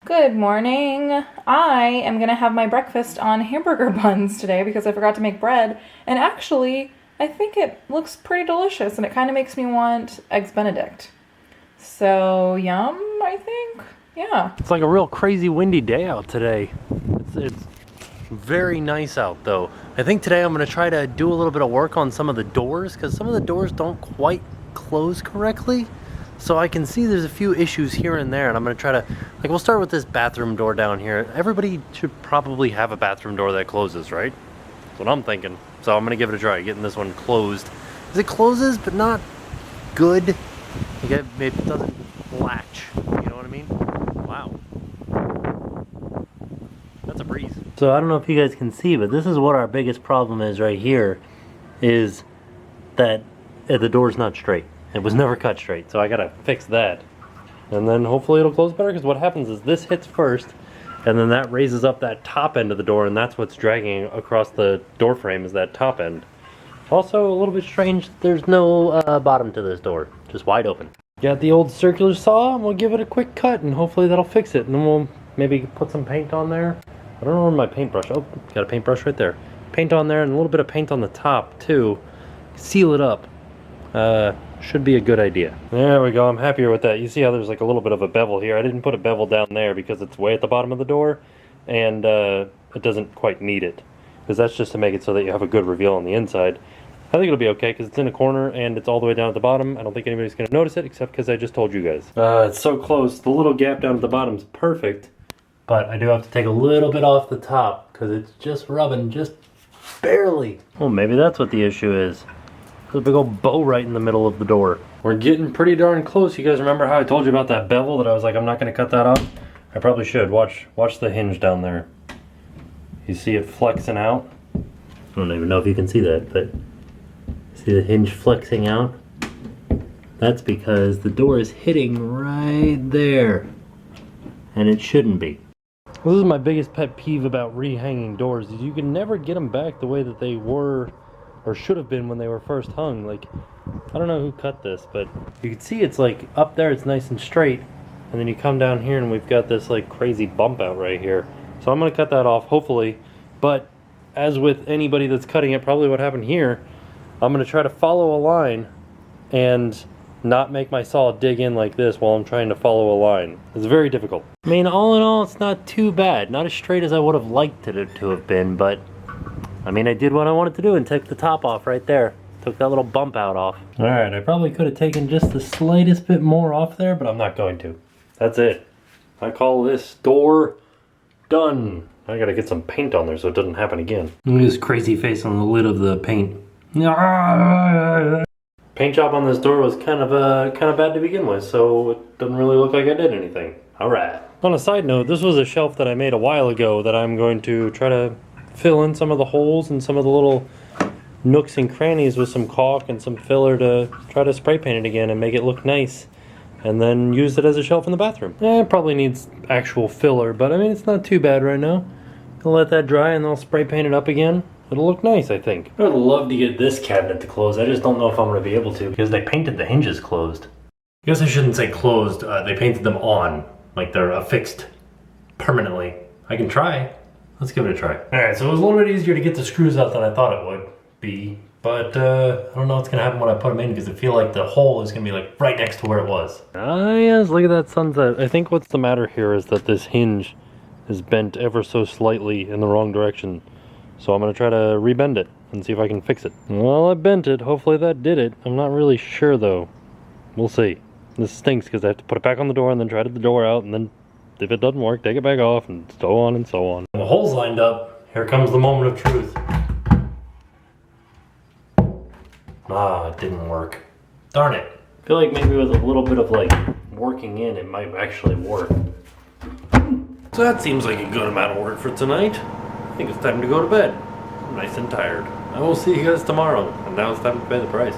Good morning. I am going to have my breakfast on hamburger buns today because I forgot to make bread. And actually, I think it looks pretty delicious and it kind of makes me want Eggs Benedict. So, yum, I think. Yeah. It's like a real crazy windy day out today. It's very nice out though. I think today I'm going to try to do a little bit of work on some of the doors because some of the doors don't quite close correctly. So I can see there's a few issues here and there, and I'm going to try to, like, we'll start with this bathroom door down here. Everybody should probably have a bathroom door that closes, right? That's what I'm thinking. So I'm going to give it a try, getting this one closed. Because it closes, but not good. Like it doesn't latch, you know what I mean? Wow. That's a breeze. So I don't know if you guys can see, but this is what our biggest problem is right here, is that the door's not straight. It was never cut straight, so I gotta fix that. And then hopefully it'll close better, because what happens is this hits first, and then that raises up that top end of the door, and that's what's dragging across the door frame, is that top end. Also, a little bit strange, there's no bottom to this door, just wide open. Got the old circular saw, and we'll give it a quick cut, and hopefully that'll fix it. And then we'll maybe put some paint on there. I don't know where my paintbrush, oh, got a paintbrush right there. Paint on there, and a little bit of paint on the top, too. Seal it up. Should be a good idea. There we go, I'm happier with that. You see how there's like a little bit of a bevel here. I didn't put a bevel down there because it's way at the bottom of the door, and it doesn't quite need it. Because that's just to make it so that you have a good reveal on the inside. I think it'll be okay because it's in a corner and it's all the way down at the bottom. I don't think anybody's going to notice it except because I just told you guys. It's so close. The little gap down at the bottom is perfect, but I do have to take a little bit off the top because it's just rubbing just barely. Well, maybe that's what the issue is. There's a big old bow right in the middle of the door. We're getting pretty darn close. You guys remember how I told you about that bevel that I was like, I'm not going to cut that off? I probably should. Watch the hinge down there. You see it flexing out? I don't even know if you can see that, but see the hinge flexing out? That's because the door is hitting right there. And it shouldn't be. This is my biggest pet peeve about rehanging doors, is you can never get them back the way that they were or should have been when they were first hung. Like, I don't know who cut this, but you can see it's like up there it's nice and straight, and then you come down here and we've got this like crazy bump out right here. So I'm going to cut that off, hopefully. But as with anybody that's cutting it, probably what happened here, I'm going to try to follow a line and not make my saw dig in like this while I'm trying to follow a line. It's very difficult. I mean, all in all, it's not too bad. Not as straight as I would have liked it to have been, but I mean, I did what I wanted to do and took the top off right there. Took that little bump out off. Alright, I probably could have taken just the slightest bit more off there, but I'm not going to. That's it. I call this door done. I gotta get some paint on there so it doesn't happen again. Look at this crazy face on the lid of the paint. Paint job on this door was kind of bad to begin with, so it doesn't really look like I did anything. Alright. On a side note, this was a shelf that I made a while ago that I'm going to try to fill in some of the holes and some of the little nooks and crannies with some caulk and some filler to try to spray paint it again and make it look nice, and then use it as a shelf in the bathroom. It probably needs actual filler, but I mean, it's not too bad right now. I'll let that dry and I'll spray paint it up again. It'll look nice, I think. I would love to get this cabinet to close. I just don't know if I'm going to be able to because they painted the hinges closed. I guess I shouldn't say closed. They painted them on, like they're affixed permanently. I can try. Let's give it a try. Alright, so it was a little bit easier to get the screws out than I thought it would be. But I don't know what's going to happen when I put them in because I feel like the hole is going to be like right next to where it was. Ah yes, look at that sunset. I think what's the matter here is that this hinge is bent ever so slightly in the wrong direction. So I'm going to try to rebend it and see if I can fix it. Well, I bent it. Hopefully that did it. I'm not really sure though. We'll see. This stinks because I have to put it back on the door and then try to get the door out, and then if it doesn't work, take it back off, and so on and so on. The hole's lined up. Here comes the moment of truth. Ah, it didn't work. Darn it. I feel like maybe with a little bit of like working in, it might actually work. So that seems like a good amount of work for tonight. I think it's time to go to bed. I'm nice and tired. I will see you guys tomorrow, and now it's time to pay the price.